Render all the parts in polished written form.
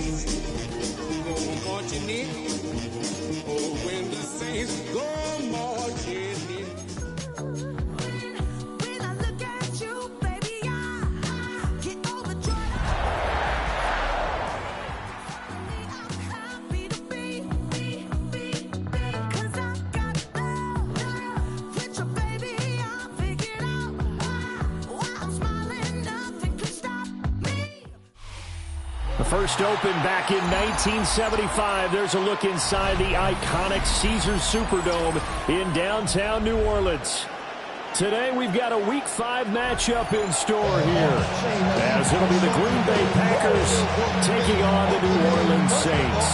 Saints go marching in. Oh, when the Saints go marching in. When I look at you, baby, I get overjoyed. I'm happy to be, 'cause I got love with your baby. I figured out why I'm smiling, nothing could stop me. The first opened back in 1975. There's a look inside the iconic Caesars Superdome in downtown New Orleans. Today we've got a Week 5 matchup in store here, as it'll be the Green Bay Packers taking on the New Orleans Saints.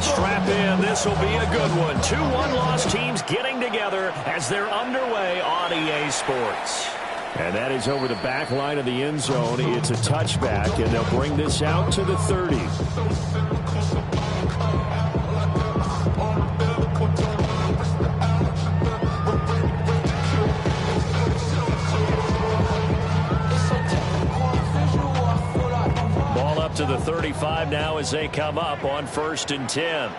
Strap in, this will be a good one. 2 one-loss teams getting together as they're underway on EA Sports. And that is over the back line of the end zone. It's a touchback, and they'll bring this out to the 30. Ball up to the 35 now as they come up on 1st and 10.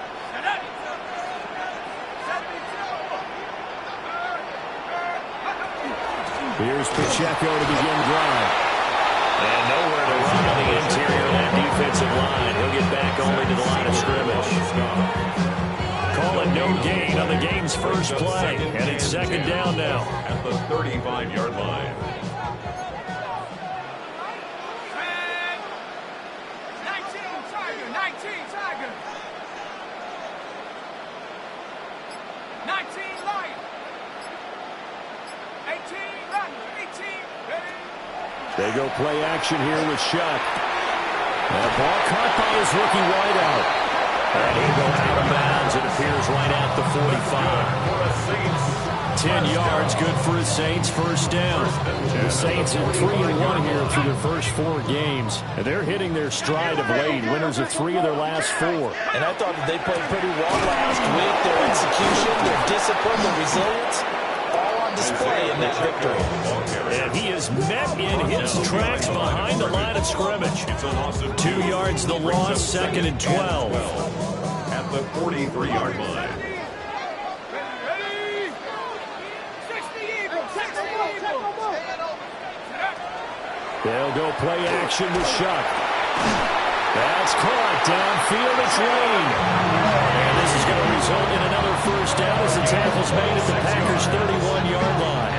Here's Pacheco to begin drive. And nowhere to run on the interior of that defensive line. He'll get back only to the line of scrimmage. Calling no gain on the game's first play. And it's 2nd down now. At the 35-yard line. 19 Lion. 18 Run. 18 ready. They go play action here with Shuck. And the ball caught by his rookie wideout. And he'll go out of bounds. It appears right at the 45. 10 yards, good for the Saints. 1st down. The Saints are 3-1 here through their first 4 games. And they're hitting their stride of late. Winners of 3 of their last 4. And I thought that they played pretty well last week. Their execution, their discipline, their resilience, all on display in that victory. And he is met in his tracks behind the line of scrimmage. 2 yards the loss, 2nd and 12. At the 43-yard line. They'll go play action with Shuck. That's caught downfield. It's Lane. And this is going to result in another 1st down as the tackle's made at the Packers' 31-yard line.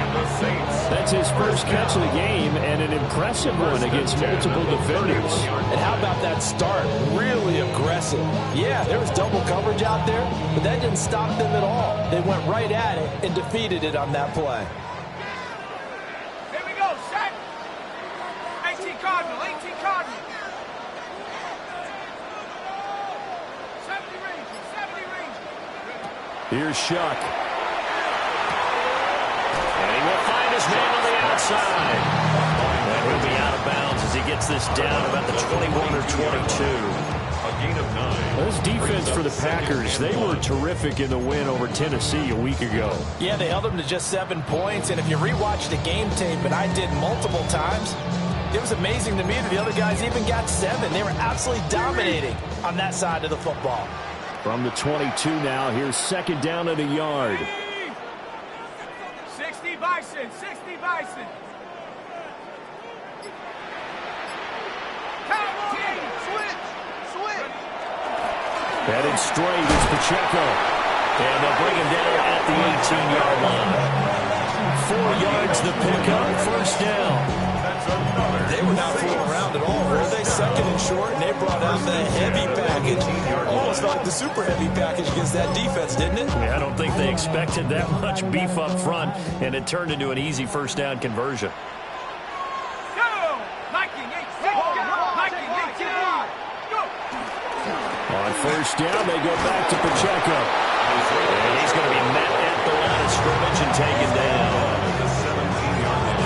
That's his first catch of the game and an impressive one against multiple defenders. And how about that start? Really aggressive. Yeah, there was double coverage out there, but that didn't stop them at all. They went right at it and defeated it on that play. Here we go, set. 18 Cardinal, 18 Cardinal. 70 Rangers, 70 Rangers. Here's Shuck. And he will find his man on the outside. And he'll be out of bounds as he gets this down about the 21 or 22. A gain of 9. This defense for the Packers, they were terrific in the win over Tennessee a week ago. Yeah, they held them to just 7 points. And if you rewatch the game tape, and I did multiple times, it was amazing to me that the other guys even got 7. They were absolutely dominating on that side of the football. From the 22 now, here's 2nd down at a yard. 60 Bison, 60 Bison. Switch. Headed straight, it's Pacheco. And they'll bring him down at the 18-yard line. 4 yards the pickup, 1st down. They were not fooling around at all, were they? 2nd and short, and they brought out the heavy package. Almost like the super heavy package against that defense, didn't it? Yeah, I don't think they expected that much beef up front, and it turned into an easy 1st down conversion. On 1st down, they go back to Pacheco. And he's going to be met at the line of scrimmage and taken down.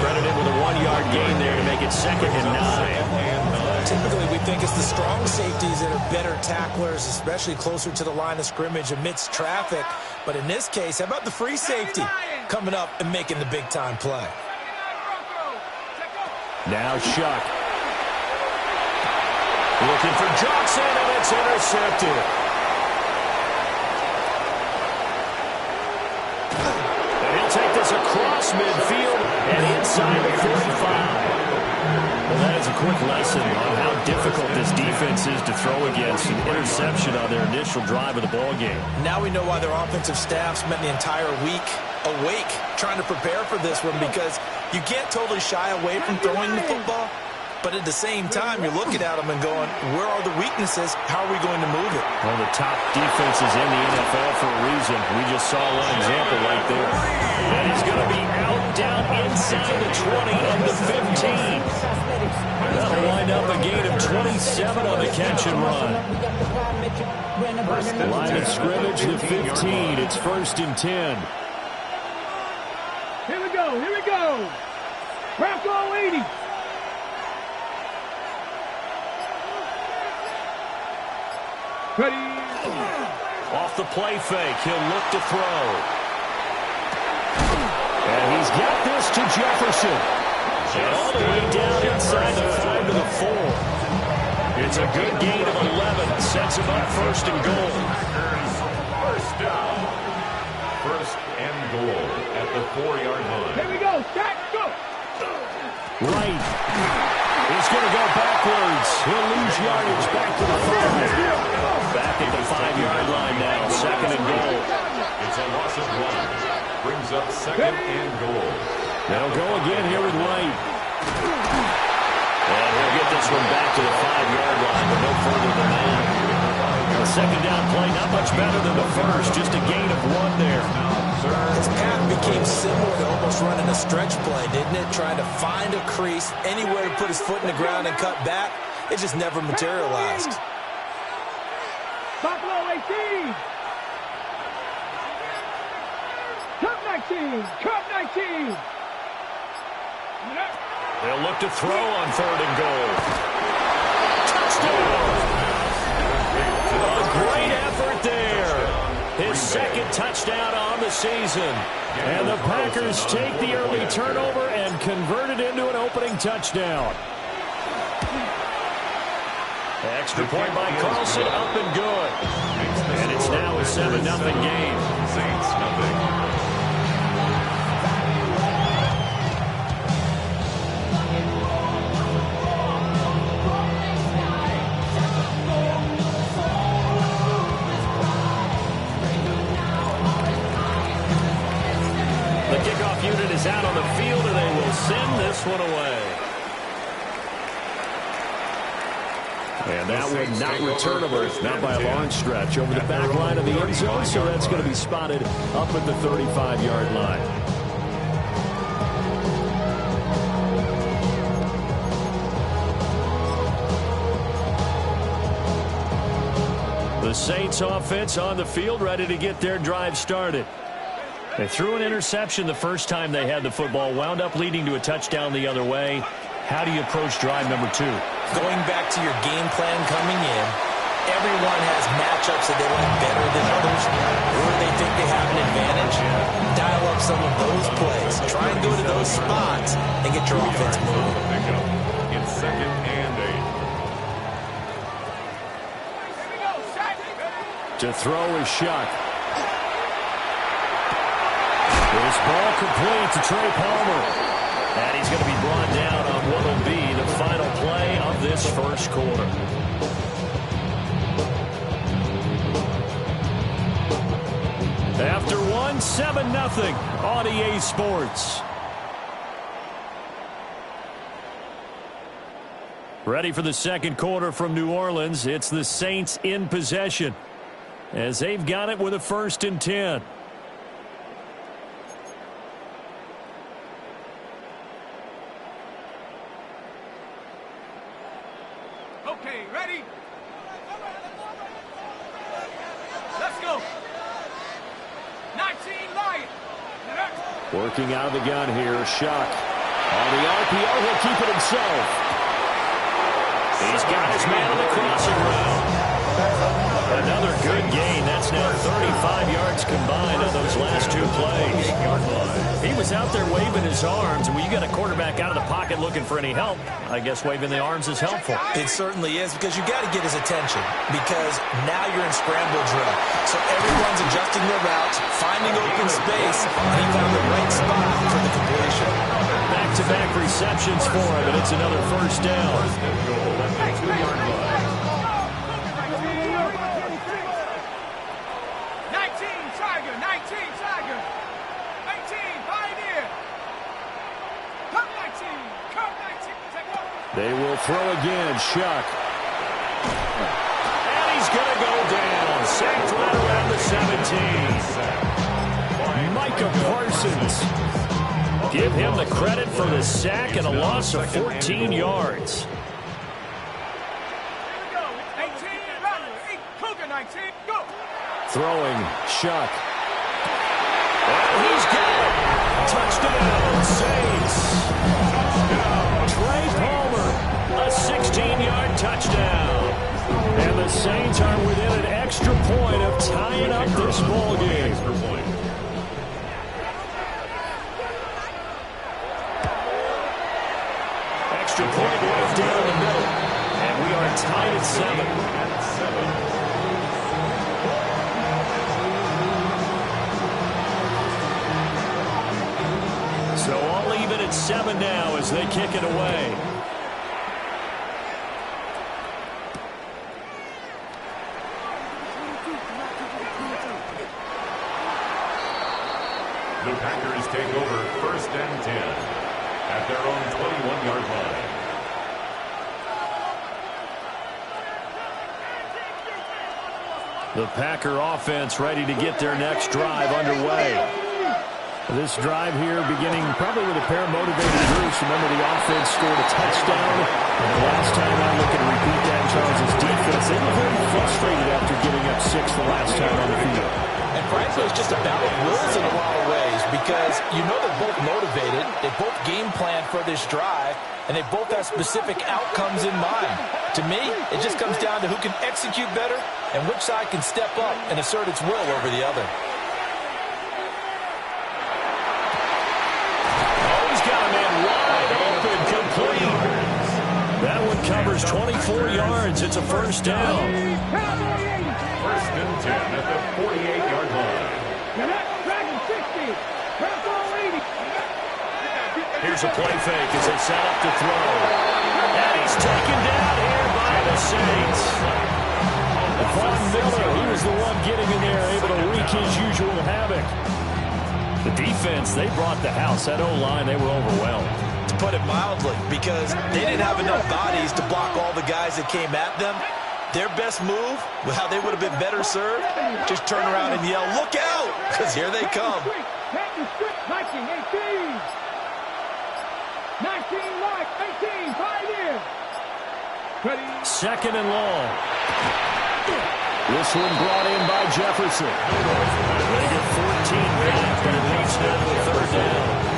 Credited with a 1-yard gain there to make it 2nd and 9. Typically, we think it's the strong safeties that are better tacklers, especially closer to the line of scrimmage amidst traffic. But in this case, how about the free safety coming up and making the big-time play? Now Shuck. Looking for Johnson, and it's intercepted. And he'll take this across midfield and inside the 45. Well, that is a quick lesson on how difficult this defense is to throw against. An interception on their initial drive of the ballgame. Now we know why their offensive staff spent the entire week awake trying to prepare for this one, because you can't totally shy away from throwing the football. But at the same time, you're looking at them and going, where are the weaknesses? How are we going to move it? One of the top defenses in the NFL for a reason. We just saw one example right there. And he's going to be out down inside the 20 of the 15. That'll wind up a gain of 27 on the catch and run. Line of scrimmage, the 15. It's 1st and 10. Here we go, here we go. Bronco 80. Ready. Off the play fake, he'll look to throw. And he's got this to Jefferson. And all the way down inside the 5 to the 4. It's a good gain of 11. Sets him up 1st and goal. First down. 1st and goal at the 4-yard line. Here we go, Shaq, go. Right. He's going to go backwards. He'll lose yardage back to the 5. Back at the 5-yard line now. 2nd and goal. It's a loss of 1. Brings up 2nd and goal. They'll go again here with White. And he'll get this one back to the 5-yard line, but no further than that. The 2nd down play, not much better than the first. Just a gain of 1 there. His path became similar to almost running a stretch play, didn't it? Trying to find a crease, anywhere to put his foot in the ground and cut back. It just never materialized. Buffalo 18. Cup 19. Cup 19. They'll look to throw on 3rd and goal. Touchdown! A great effort there. His 2nd touchdown on the season. And the Packers take the early turnover and convert it into an opening touchdown. Extra point by Carlson, up and good. And it's now a 7-0 game. Saints nothing. The kickoff unit is out on the field, and they will send this one away. And that one not returnable, not by a long stretch, over the back line of the end zone, so that's going to be spotted up at the 35-yard line. The Saints offense on the field, ready to get their drive started. They threw an interception the first time they had the football, wound up leading to a touchdown the other way. How do you approach drive number 2? Going back to your game plan coming in, everyone has matchups that they like better than others, or they think they have an advantage. Dial up some of those plays. Try and go to those spots and get your offense moving. It's 2nd and 8. To throw is Shuck. This ball complete to Trey Palmer. And he's going to be brought down on what will be the final play of this first quarter. After one, 7-0 on EA Sports. Ready for the second quarter from New Orleans. It's the Saints in possession, as they've got it with a 1st and 10. Okay, ready? Let's go. Working out of the gun here, Shuck. On the RPO, he'll keep it himself. He's got his man on the crossing route. Another good gain. That's now 35 yards combined on those last two plays. He was out there waving his arms, and when you got a quarterback out of the pocket looking for any help, I guess waving the arms is helpful. It certainly is, because you got to get his attention, because now you're in scramble drill. So everyone's adjusting their routes, finding open space, and he found the right spot for the completion. Back-to-back receptions for him, and it's another first down. 19, Pioneer. Come 19, come 19. They will throw again, Shuck. And he's going to go down. Sacked right around the 17. Micah Parsons. Give him the credit for the sack and a loss of 14 yards. Throwing, Shuck. And he's got it. Touchdown, Saints. Trey Palmer, a 16-yard touchdown. And the Saints are within an extra point of tying up this ball game. Extra point right down the middle. And we are tied at 7. So all even at 7 now as they kick it away. The Packers take over 1st and 10 at their own 21-yard line. The Packer offense ready to get their next drive underway. This drive here beginning probably with a pair of motivated groups. Remember, the offense scored a touchdown. And the last time I look and repeat that, Charles' defense, they were very frustrated after giving up 6 the last time on the field. And frankly, it's just a battle of wills in a lot of ways, because you know they're both motivated, they both game plan for this drive, and they both have specific outcomes in mind. To me, it just comes down to who can execute better and which side can step up and assert its will over the other. That one covers 24 yards. It's a first down. 1st and 10 at the 48-yard line. Here's a play fake as they set up to throw. And he's taken down here by the Saints. Von Miller, he was the one getting in there, able to wreak his usual havoc. The defense, they brought the house. That O-line, they were overwhelmed. To put it mildly, because they didn't have enough bodies to block all the guys that came at them. Their best move, how they would have been better served, just turn around and yell, "Look out!" because here they come. 19, Pioneer. 2nd and long. This one brought in by Jefferson. They get 14 back, but it leads now to the 3rd down.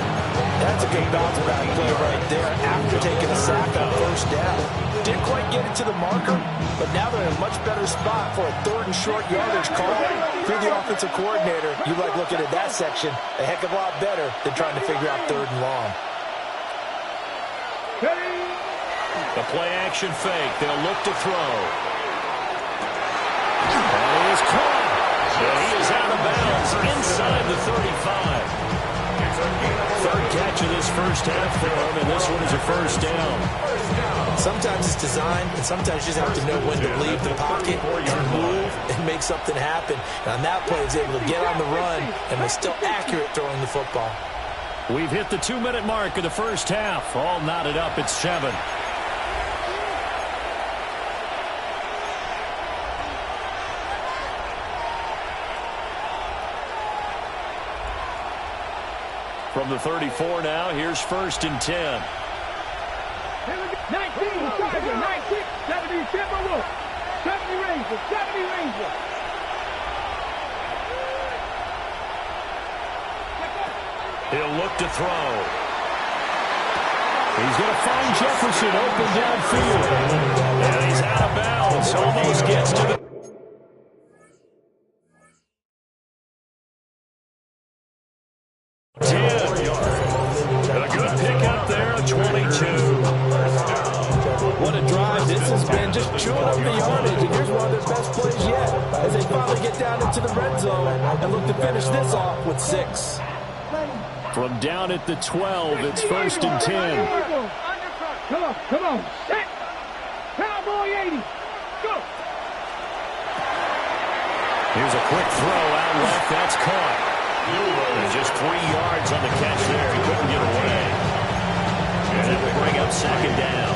That's a good bounce back play right there after taking a sack on 1st down. Didn't quite get it to the marker, but now they're in a much better spot for a 3rd and short yardage call. If you're the offensive coordinator, you like looking at that section a heck of a lot better than trying to figure out 3rd and long. The play action fake. They'll look to throw. And he is caught. And he is out of bounds inside the 35. 3rd catch of this first half for him, and this one is a first down. Sometimes it's designed, and sometimes you just have to know when to leave the pocket and move and make something happen. And on that play, he's able to get on the run and was still accurate throwing the football. We've hit the 2-minute mark of the first half. All knotted up at 7. From the 34 now, here's 1st and 10. 19, Tiger, 19, 70, Timberwolf, 70 Rangers, 70 Rangers. He'll look to throw. He's going to find Jefferson open downfield. And he's out of bounds. Almost gets to the 10. A good pickup there, a 22. What a drive this has been, just chewing up the yardage. And here's one of their best plays yet as they finally get down into the red zone and look to finish this off with 6. From down at the 12, it's 1st and 10. Come on. Set. Cowboy 80. Go. Here's a quick throw out left. That's caught. And just 3 yards on the catch there. He couldn't get away. And it will bring up 2nd down.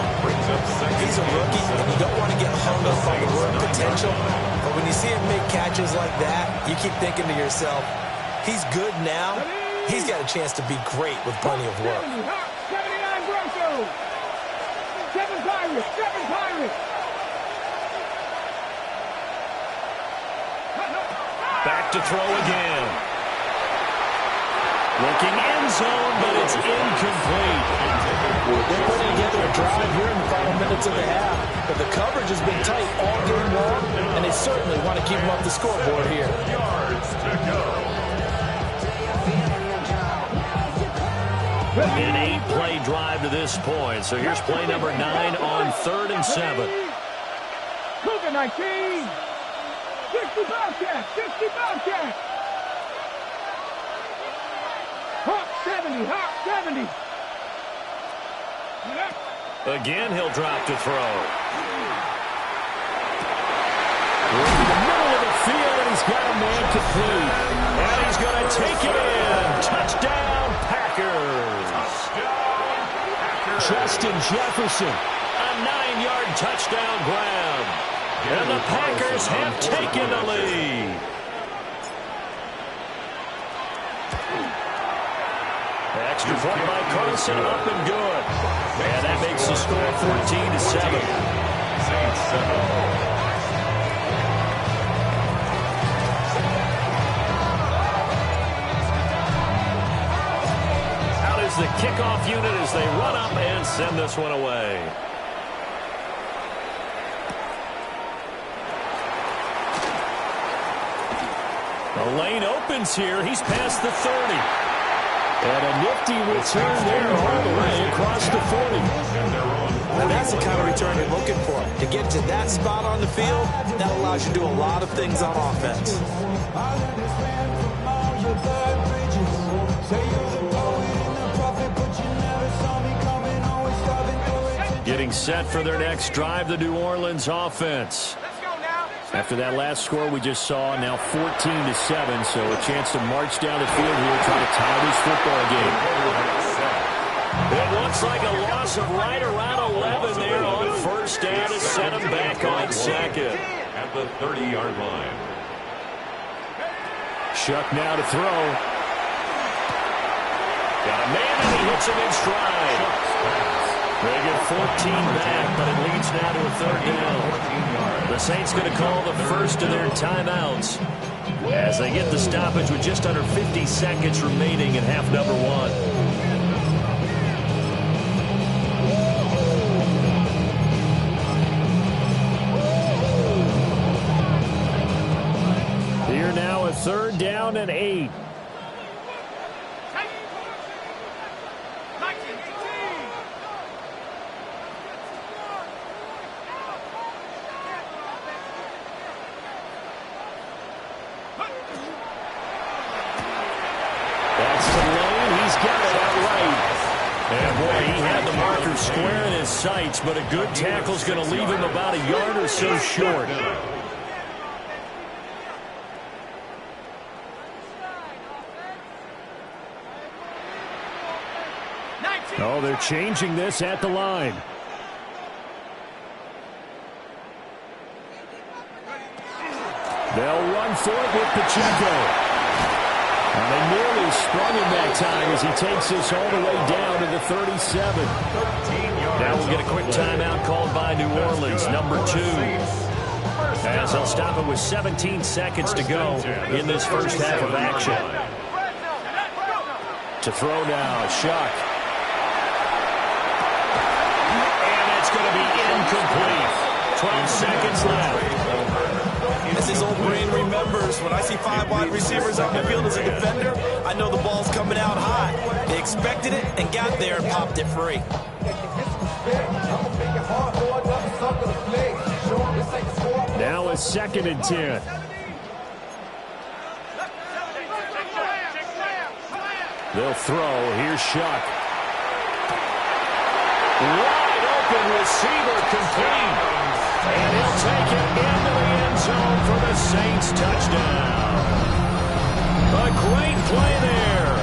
He's a rookie, and you don't want to get hung up on the word potential. But when you see him make catches like that, you keep thinking to yourself, he's good now. He's got a chance to be great with plenty of work. 79 Broncos. 7 Pirates. 7 Pirates. Back to throw again. Looking end zone, but it's incomplete. They're putting together a drive here in the final minutes of the half. But the coverage has been tight all game long, and they certainly want to keep them up the scoreboard here. Yards to go. An 8-play drive to this point. So here's play number 9 on 3rd and 7. Cougar 19. 60 Bobcats. 60 Bobcats. Hawk 70. Hawk 70. Again, he'll drop to throw. In the middle of the field, and he's got a man complete. And he's going to take it in. Touchdown, Packers. Justin Jefferson, a 9-yard touchdown grab. And the Packers have taken the lead. Extra point by Carson, up and good. And that makes the score 14-7. Out is the kickoff unit as they run up and send this one away. The lane opens here. He's past the 30. And a nifty return there all the way across the 40. And that's the kind of return you're looking for. To get to that spot on the field, that allows you to do a lot of things on offense. Getting set for their next drive, the New Orleans offense. After that last score we just saw, now 14-7, so a chance to march down the field here, try to tie this football game. It looks like a loss of right around 11 there on 1st down to set him back on 2nd. At the 30-yard line. Shuck now to throw. Got a man and he hits him in stride. They get 14 back, but it leads now to a 3rd down. The Saints going to call the first of their timeouts as they get the stoppage with just under 50 seconds remaining in half number 1. Here now a 3rd down and 8. And boy, he had the marker square in his sights, but a good tackle's going to leave him about a yard or so short. Oh, they're changing this at the line. They'll run for it with Pacheco. And they nearly sprung him that time as he takes this all the way down to the 37. Now we'll get a quick timeout called by New Orleans, number 2. As they'll stop it with 17 seconds to go in this first half of action. To throw now, Shuck. And it's going to be incomplete. 12 seconds left. As his old brain remembers, when I see 5 wide receivers out in the field as a defender, I know the ball's coming out high. They expected it and got there and popped it free. Now a 2nd and 10. They'll throw. Here's Shuck. Wide open receiver complete. And he'll take it into the end zone for the Saints touchdown. A great play there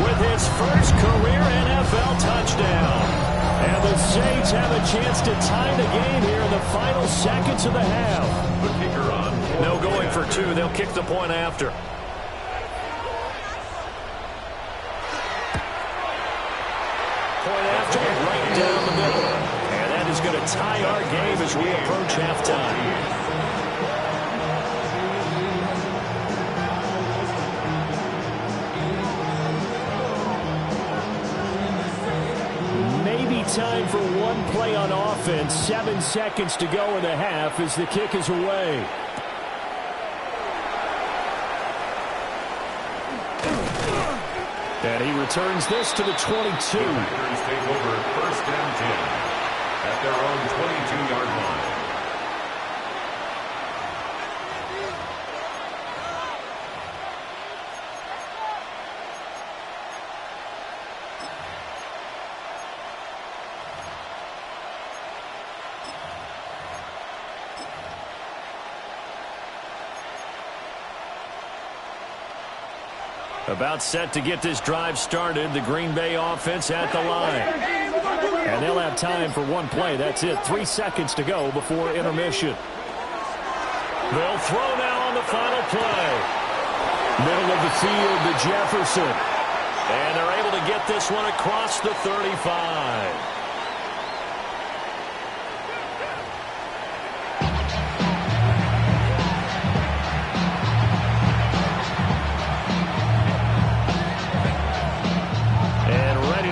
with his first career NFL touchdown. And the Saints have a chance to tie the game here in the final seconds of the half. The kicker on. No going for 2. They'll kick the point after. Point after, right down the middle. And that is going to tie our game as we approach halftime. Maybe time for one play on offense. 7 seconds to go in the half as the kick is away. And he returns this to the 22. Packers take over 1st and 10 at their own 22-yard line. About set to get this drive started. The Green Bay offense at the line. And they'll have time for one play. That's it. 3 seconds to go before intermission. They'll throw now on the final play. Middle of the field to Jefferson. And they're able to get this one across the 35.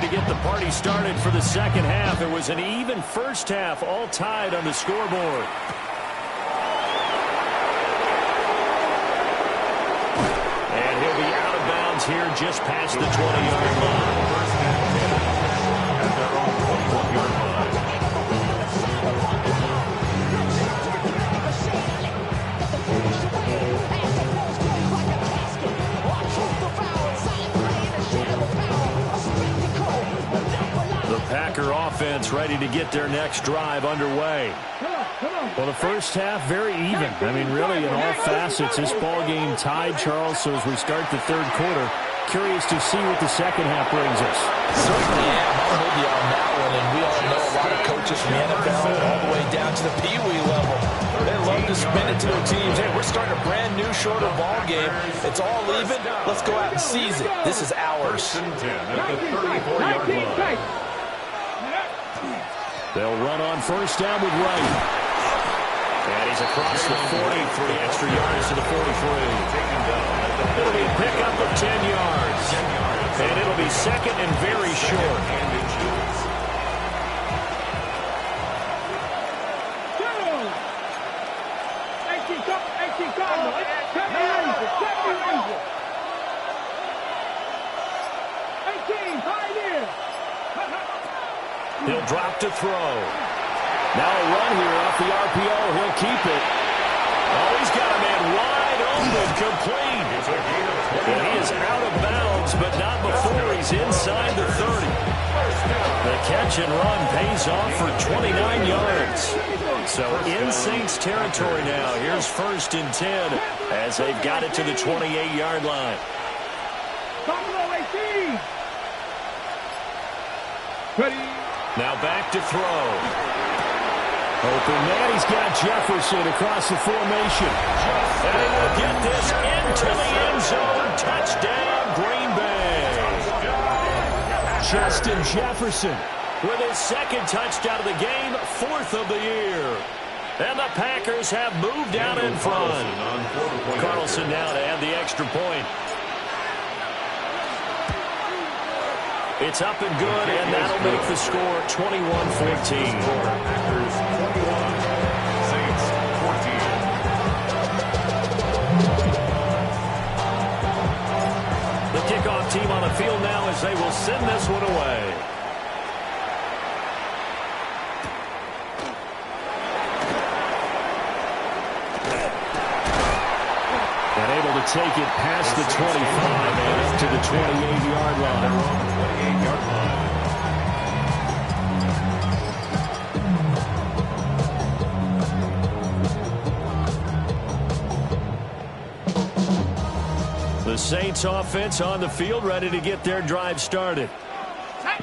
Get the party started for the second half. It was an even first half, all tied on the scoreboard. And he'll be out of bounds here just past the 20-yard line. At their own 21-yard line. Packer offense ready to get their next drive underway. Well, the first half very even. I mean, really, in all facets, this ball game tied, Charles. So as we start the 3rd quarter, curious to see what the second half brings us. Certainly am. I'm with you on that one. And we all know a lot of coaches from the NFL all the way down to the Pee-wee level. They love to spin it to their teams. Hey, we're starting a brand new, shorter ball game. It's all even. Let's go out and seize it. This is ours. 1st and 10 at the 34-yard line. They'll run on first down with Wright. And he's across the 40, 3 extra yards to the 43. It'll be a pickup of 10 yards. And it'll be second and very short. He'll drop to throw. Now a run here off the RPO. He'll keep it. Oh, he's got a man wide open, complete. And he is out of bounds, but not before he's inside the 30. The catch and run pays off for 29 yards. So in Saints territory now. Here's 1st and 10 as they've got it to the 28-yard line. Now back to throw. Open man, he's got Jefferson across the formation. And he will get this into the end zone. Touchdown, Green Bay. Justin Jefferson with his 2nd touchdown of the game, 4th of the year. And the Packers have moved out in front. Carlson now to add the extra point. It's up and good, and that'll make the score 21-14. Packers 21, Saints 14. The kickoff team on the field now as they will send this one away. And able to take it past the 25 and up to the 28-yard line. They're on the 28-yard line. The Saints offense on the field, ready to get their drive started.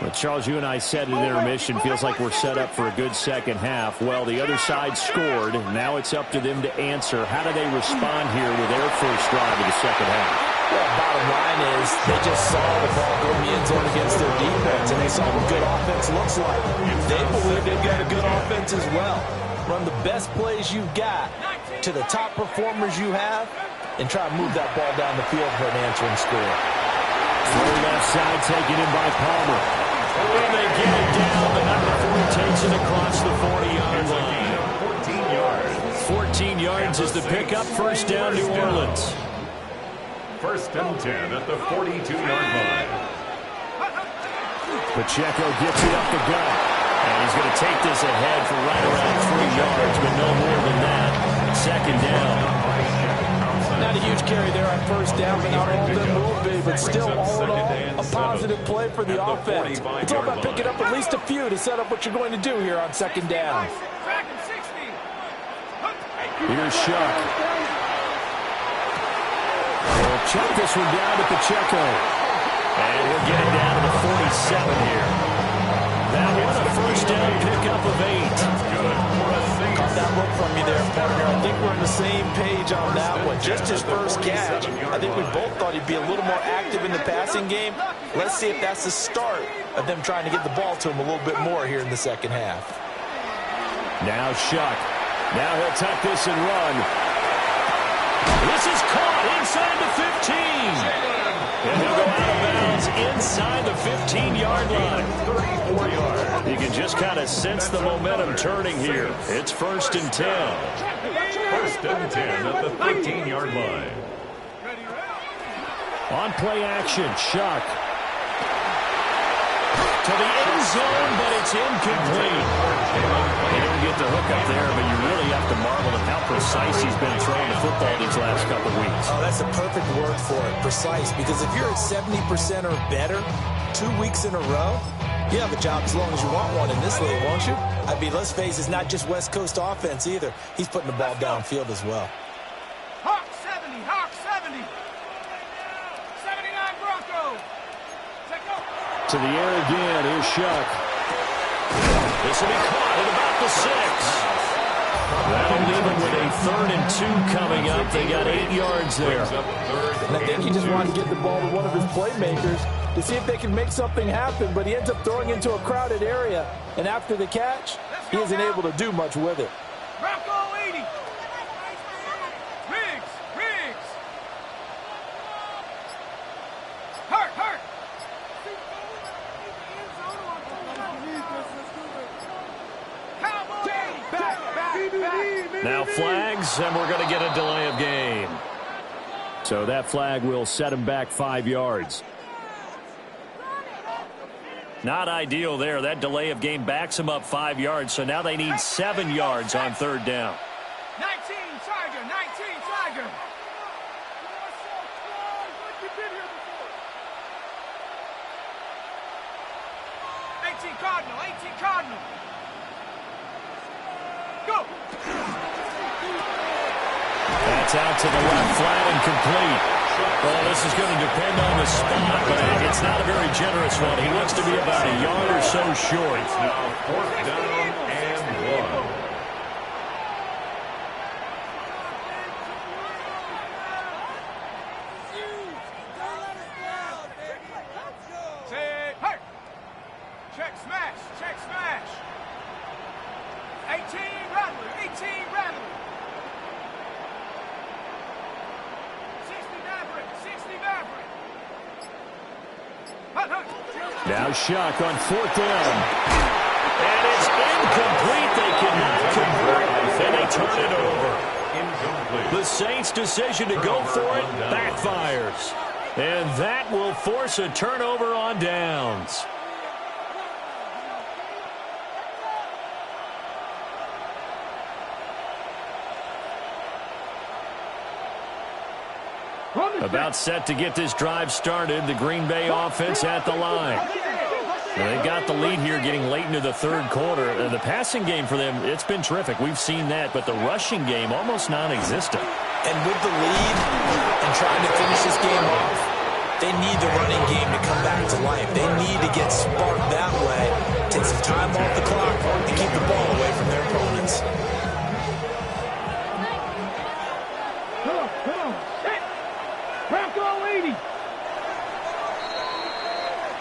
Well, Charles, you and I said in intermission, feels like we're set up for a good second half. Well, the other side scored. Now it's up to them to answer. How do they respond here with their first drive of the second half? Well, bottom line is they just saw the ball go in the end zone against their defense, and they saw what good offense looks like. They believe they've got a good offense as well. Run the best plays you've got to the top performers you have, and try to move that ball down the field for an answering score. Low left side taken in by Palmer. And they get it down. The number 4 takes it across the 40-yard line. 14 yards. 14 yards is the pickup. First down, New Orleans. First and 10 at the 42-yard line. Pacheco gets it up the gut. And he's going to take this ahead for right around 3 yards, but no more than that. Second down. Not a huge carry there on first down, but not all of them will be, but still all in all a positive play for the offense. It's all about picking up at least a few to set up what you're going to do here on second down. Here's Shuck. He'll check this one down to Pacheco. And he'll get it down to the 47 here. That was a first down pickup of 8. Caught that look from you there, partner. I think we're on the same page on that one. Just his first catch. I think we both thought he'd be a little more active in the passing game. Let's see if that's the start of them trying to get the ball to him a little bit more here in the second half. Now Shuck. Now he'll tuck this and run. This is caught inside the 15. And he'll go out of bounds inside the 15-yard line. 34 yards. You can just kind of sense the momentum turning here. It's first and 10. First and 10 at the 13-yard line. On play action, Shuck. To the end zone, but it's incomplete. He didn't get the hook up there, but you really have to marvel at how precise he's been throwing the football these last couple of weeks. Oh, that's a perfect word for it, precise, because if you're at 70% or better 2 weeks in a row, you have a job as long as you want one in this league, won't you? I mean, let's face it, it's not just West Coast offense either. He's putting the ball downfield as well. Hawk 70, Hawk 70. 79 Broncos. To the air again, here's Shuck. This will be caught at about the 6. That'll leave them with a 3rd and 2 coming up. They got 8 yards there. And I think he just wanted to get the ball to one of his playmakers to see if they can make something happen, but he ends up throwing into a crowded area, and after the catch, he isn't able to do much with it. Bronco 80. Riggs. Hurt. Now flags, and we're going to get a delay of game. So that flag will set him back 5 yards. Not ideal there. That delay of game backs him up 5 yards, so now they need 7 yards on third down. 19 Tiger. 18 Cardinal. Go. That's out to the left, flat and complete. Well, this is going to depend on the spot, but it's not a very generous one. He looks to be about a yard or so short. Now 4th down and 1. Check smash. 18 Rattler. 60 Maverick. Now Shuck on 4th down. And it's incomplete. They cannot convert, and they turn it over. The Saints' decision to go for it backfires. And that will force a turnover on downs. About set to get this drive started. The Green Bay offense at the line. They've got the lead here getting late into the 3rd quarter. The passing game for them, it's been terrific. We've seen that, but the rushing game almost non-existent. And with the lead and trying to finish this game off, they need the running game to come back to life. They need to get sparked that way, take some time off the clock, and keep the ball away from their opponents. Come on. Bronco 80.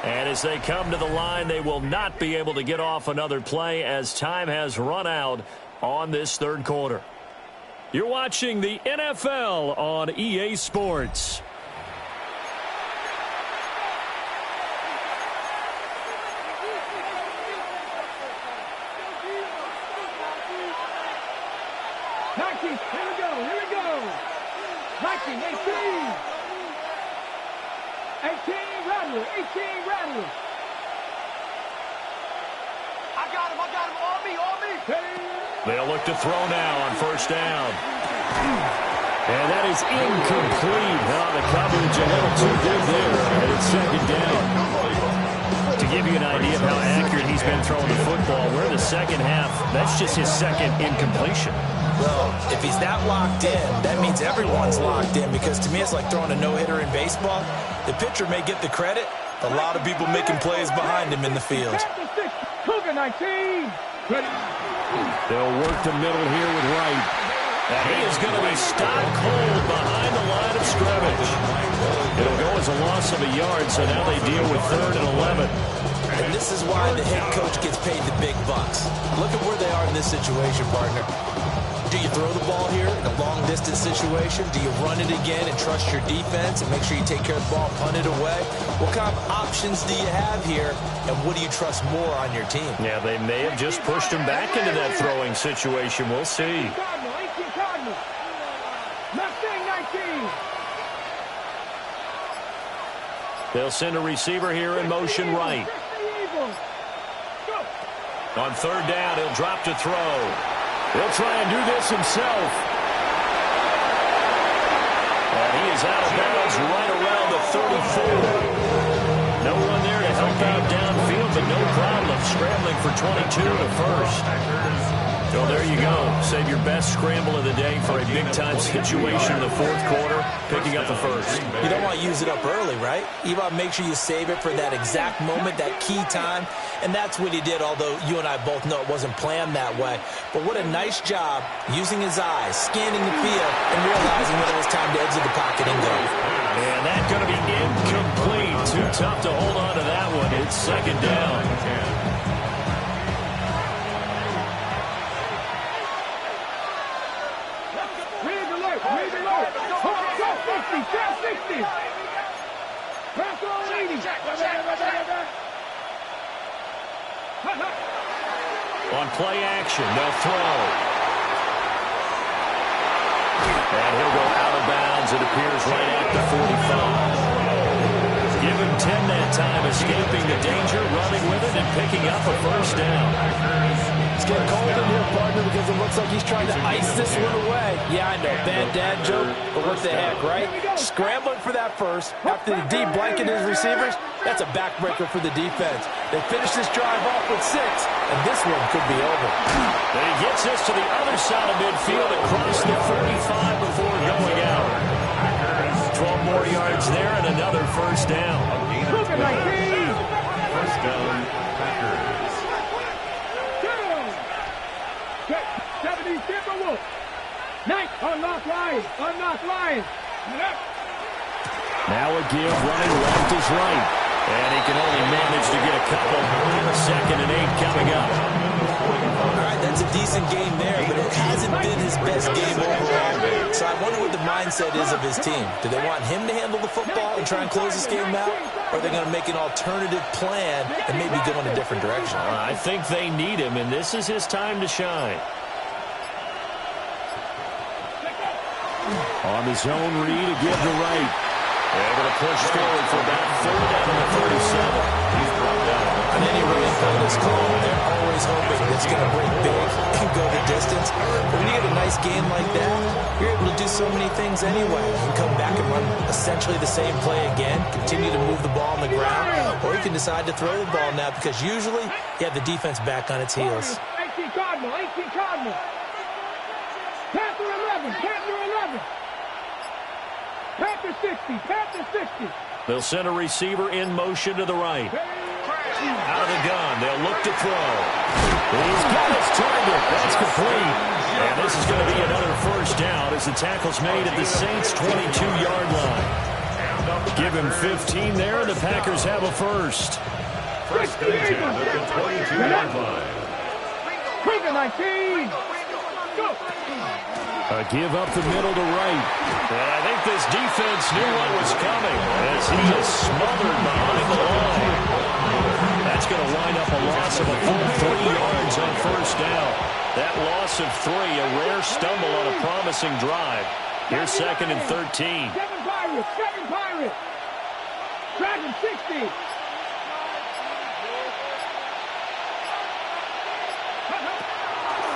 And as they come to the line, they will not be able to get off another play as time has run out on this 3rd quarter. You're watching the NFL on EA Sports. Here we go. 19, 18, Rattler. I got him, on me. They'll look to throw now on 1st down. And that is incomplete. The coverage a little too good there, and it's 2nd down. To give you an idea of how accurate he's been throwing the football, we're in the 2nd half. That's just his 2nd incompletion. Well, if he's that locked in, that means everyone's locked in, because to me it's like throwing a no-hitter in baseball. The pitcher may get the credit, but a lot of people making plays behind him in the field. Cougar 19. They'll work the middle here with Wright. And he is going to be stopped cold behind the line of scrimmage. It'll go as a loss of a yard, so now they deal with 3rd and 11. And this is why the head coach gets paid the big bucks. Look at where they are in this situation, partner. Do you throw the ball here in a long-distance situation? Do you run it again and trust your defense and make sure you take care of the ball, punt it away? What kind of options do you have here, and what do you trust more on your team? Yeah, they may have just pushed him back into that throwing situation. We'll see. Cardinal. Mustang 19. They'll send a receiver here in motion right. On 3rd down, he'll drop to throw. He'll try and do this himself. And he is out of bounds right around the 34. No one there to help out downfield, but no problem scrambling for 22 to 1st. So there you go. Save your best scramble of the day for a big-time situation in the 4th quarter, picking up the 1st. You don't want to use it up early, right? You want to make sure you save it for that exact moment, that key time. And that's what he did, although you and I both know it wasn't planned that way. But what a nice job using his eyes, scanning the field, and realizing when it was time to exit the pocket and go. And that's going to be incomplete. Too tough to hold on to that one. It's 2nd down. Down 60. Bronco 80. On play action, they'll throw. And he'll go out of bounds. It appears right at the 45. Give him 10 that time, escaping the danger, running with it, and picking up a 1st down. It's getting cold in here, partner, because it looks like he's trying to ice this one away. Yeah, I know. Bad dad joke, but what the heck, right? Scrambling for that 1st. After the D blanket his receivers, that's a backbreaker for the defense. They finish this drive off with 6, and this one could be over. And he gets this to the other side of midfield, across the 35 before going out. 12 more yards there and another 1st down. 1st down, Packers. 70 Timberwolves. Night. Unlock line. Now a give, running left is right. And he can only manage to get a couple. 2nd and 8 coming up. All right, that's a decent game there, but hasn't been his best game overall. So I wonder what the mindset is of his team. Do they want him to handle the football and try and close this game out? Or are they going to make an alternative plan and maybe go in a different direction? I think they need him, and this is his time to shine. On the zone read to give to right. Able to push forward for about 3rd down to the 37. He's brought down. On any run and play this call, they're always hoping it's going to break big and go the distance. But when you get a nice game like that, you're able to do so many things anyway. You can come back and run essentially the same play again, continue to move the ball on the ground, or you can decide to throw the ball now because usually you have the defense back on its heels. 18 Cardinal, 18 Cardinal. Panther 11, Panther 11. Panther 60, Panther 60. They'll send a receiver in motion to the right. Out of the gun, they'll look to throw. He's got his target. That's complete. And this is going to be another 1st down as the tackle's made at the Saints' 22-yard line. Give him 15 there, and the Packers have a 1st. 1st and 10 at the 22-yard line. Bring it, 19. Go. A give up the middle to right. And I think this defense knew what was coming as he is smothered behind the line. That's going to wind up a loss of a full 3 yards on 1st down. That loss of 3, a rare stumble on a promising drive. Here's 2nd and 13. 7 Pirates, 7 Pirates. Dragon 60.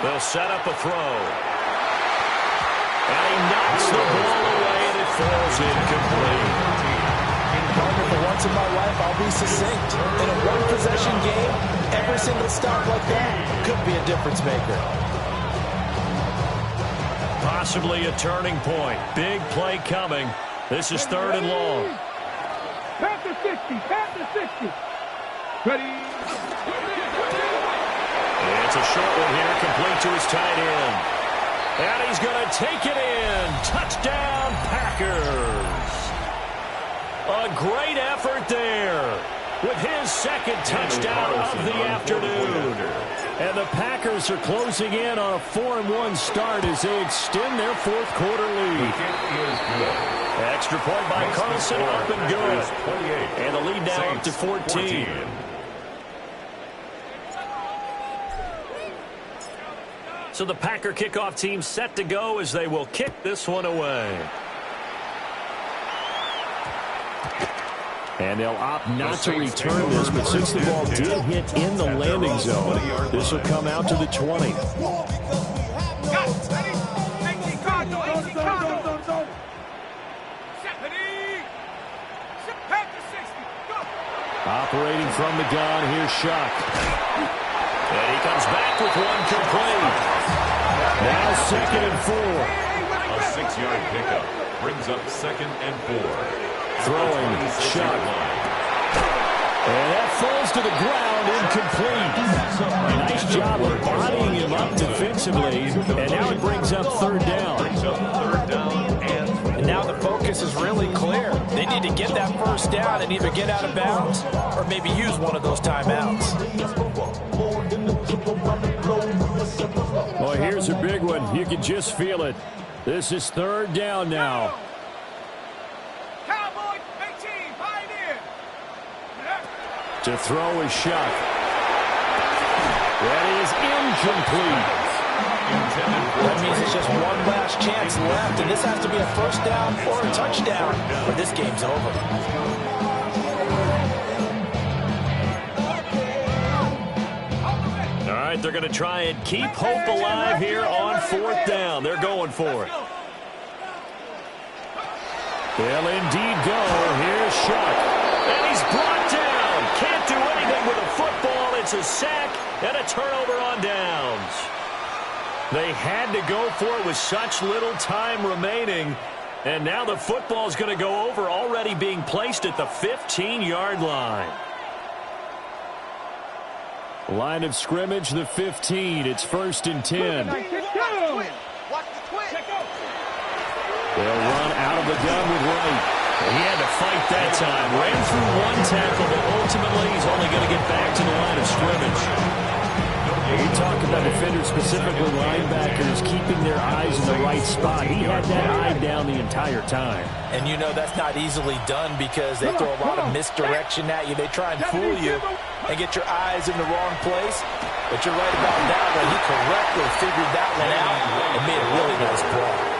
They'll set up a throw. And he knocks the ball away, and it falls incomplete. For once in my life, I'll be succinct. In a one-possession game, every single stop like that could be a difference maker. Possibly a turning point. Big play coming. This is 3rd and long. Panther 60, Panther 60. Ready. It's a short one here, complete to his tight end. And he's going to take it in. Touchdown, Packers. A great effort there with his 2nd touchdown of the afternoon. And the Packers are closing in on a 4-1 start as they extend their 4th quarter lead. Extra point by Carlson, up and good. And the lead now up to 14. So the Packer kickoff team set to go as they will kick this one away. And they'll opt not to return this, but since the ball did hit in the landing zone, this will come out to the 20. Operating from the gun, here's Shuck. And he comes back with one complete. Now 2nd and 4. A 6-yard pickup brings up 2nd and 4. Throwing, Shuck. And that falls to the ground, incomplete. Nice job of bodying him up defensively. And now it brings up 3rd down. And now the focus is really clear. They need to get that 1st down and either get out of bounds or maybe use one of those timeouts. Well, here's a big one. You can just feel it. This is 3rd down now. Cowboy 18, Pioneer. To throw is Shuck. That is incomplete. That means it's just one last chance left, and this has to be a 1st down or a touchdown, or this game's over. All right, they're going to try and keep hope alive here on 4th down. They're going for it. They'll indeed go. Here's Shuck. And he's brought down. Can't do anything with a football. It's a sack and a turnover on downs. They had to go for it with such little time remaining. And now the football is going to go over, already being placed at the 15-yard line. Line of scrimmage, the 15. It's 1st and 10. They'll run out of the gun with Wright. He had to fight that time. Ran through one tackle, but ultimately he's only going to get back to the line of scrimmage. We talk about defenders, specifically linebackers, keeping their eyes in the right spot. He had that eye down the entire time. And you know that's not easily done because they throw a lot of misdirection at you. They try and fool you and get your eyes in the wrong place. But you're right about that one. He correctly figured that one out and made a really nice play.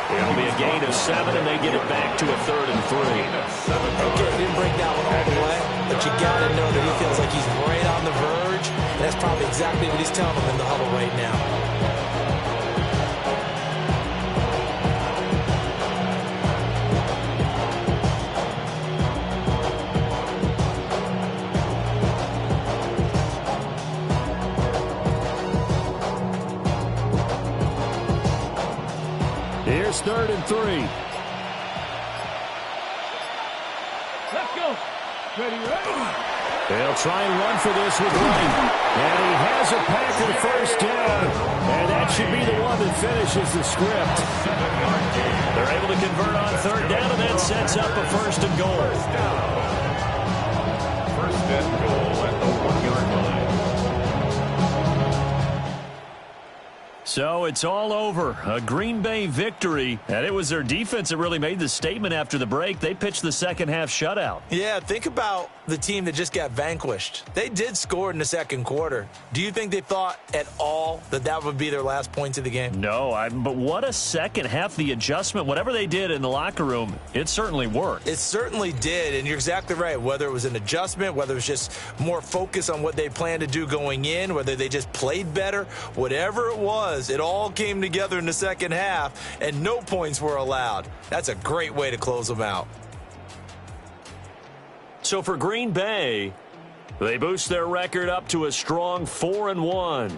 It'll be a gain of 7, and they get it back to a 3rd and 3. Okay, didn't break that one all the way, but you got to know that he feels like he's right on the verge, and that's probably exactly what he's telling them in the huddle right now. Here's 3rd and 3. Let's go. Ready. They'll try and run for this with Wright. And he has a Packer first down. And that should be the one that finishes the script. They're able to convert on 3rd down, and that sets up a 1st and goal. 1st and goal at the 1-yard line. So it's all over. A Green Bay victory. And it was their defense that really made the statement after the break. They pitched the second-half shutout. Yeah, think about the team that just got vanquished. They did score in the second quarter. Do you think they thought at all that that would be their last points of the game? No, but what a second half. The adjustment, whatever they did in the locker room, it certainly worked. It certainly did, and you're exactly right. Whether it was an adjustment, whether it was just more focus on what they planned to do going in, whether they just played better, whatever it was, it all came together in the second half, and no points were allowed. That's a great way to close them out. So for Green Bay, they boost their record up to a strong 4-1.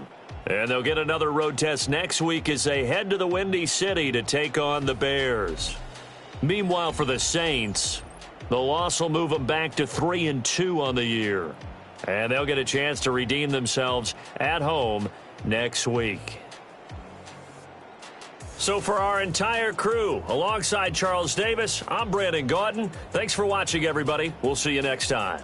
And they'll get another road test next week as they head to the Windy City to take on the Bears. Meanwhile, for the Saints, the loss will move them back to 3-2 on the year. And they'll get a chance to redeem themselves at home next week. So for our entire crew, alongside Charles Davis, I'm Brandon Gaudin. Thanks for watching, everybody. We'll see you next time.